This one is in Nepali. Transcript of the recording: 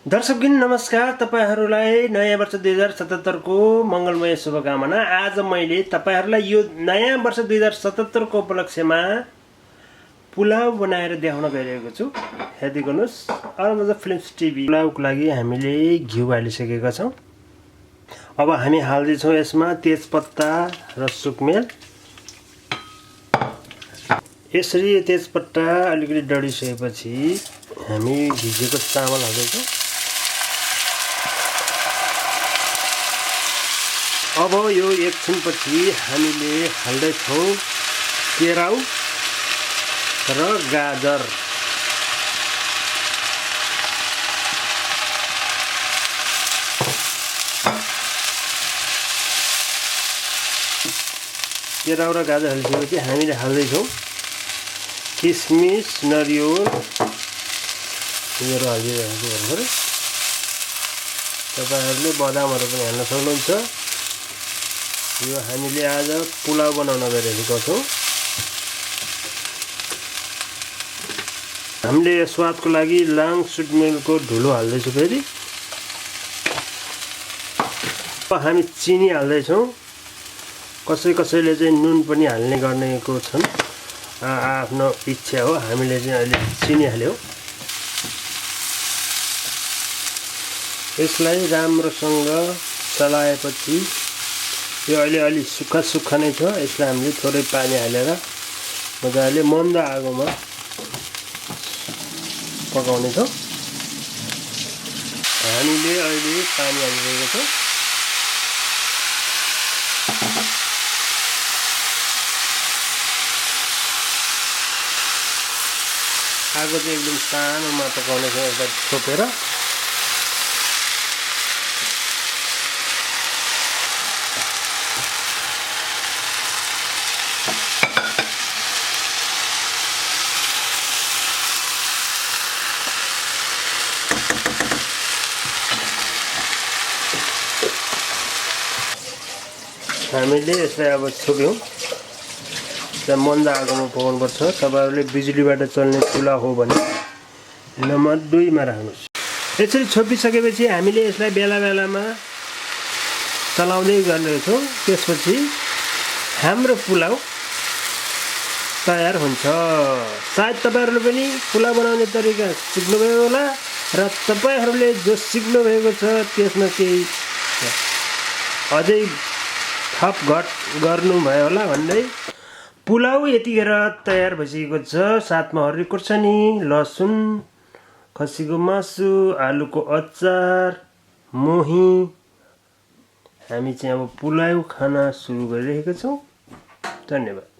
दर्शकबिन नमस्कार। तपाईहरुलाई नयाँ वर्ष 2077 को मंगलमय शुभकामना। आज मैले तपाईहरुलाई यो नयाँ वर्ष 2077 को उपलक्ष्यमा पुलाव बनाएर देखाउन गइरहेको छु। हेर्दै गर्नुस्। अर्माजा फिल्म्स टिभी। पुलावको लागि हामीले घिउ हालिसकेका छौं। अब हामी हाल्दै छौं यसमा तेजपत्ता र सुकमेल। यसरी तेजपत्ता अलिकति डढिसकेपछि हामी भिजेको चामल हाल्दै छौं। अब यो एकछिनपछि हामीले हाल्दै छौं केराउ र गाजर। केराउ र गाजर हालिसकेपछि हामीले हाल्दै छौं किसमिस, नरिवल यो हालिरहेको भर्खरै। तपाईहरुले बदामहरु पनि हाल्न सक्नुहुन्छ। यो हामीले आज पुलाव बनाउन गइरहेका छौं। हामीले स्वादको लागि लाङ सुकमेलको धुलो हाल्दै छौं। फेरि हामी चिनी हाल्दै छौं। कसैले चाहिँ नुन पनि हाल्ने गर्नेको छन्। आफ्नो इच्छा हो। हामीले चाहिँ अहिले चिनी हाल्यौ। यसलाई राम्रोसँग चलाएपछि यो अहिले अलि सुक्खा नै छ। यसलाई हामीले थोरै पानी हालेर मजाले मन्द आगोमा पकाउने छौं। हामीले अहिले पानी हालिरहेको छौं। आगो चाहिँ एकदम सानोमा पकाउने छौं। एउटा छोपेर हामीले यसलाई अब छोप्यौं। यसलाई मन्द आगोमा पकाउनुपर्छ। तपाईहरुले बिजुलीबाट चल्ने चुला हो भने नम्बर 2 मा राख्नुस्। यसरी छोपिसकेपछि हामीले यसलाई बेला बेलामा चलाउँदै गर्नेछौं। त्यसपछि हाम्रो पुलाव तयार हुन्छ। सायद तपाईहरुले पनि पुलाव बनाउने तरिका सिक्नुभयो होला र तपाईहरुले जो सिक्नुभएको छ त्यसमा केही अझै थप घट गर्नुभयो होला भन्दै पुलाव यतिखेर तयार भइसकेको छ। साथमा हरियो खुर्सानी, लसुन, खसीको मासु, आलुको अचार, मोही। हामी चाहिँ अब पुलाव खान सुरु गरिरहेका छौं। धन्यवाद।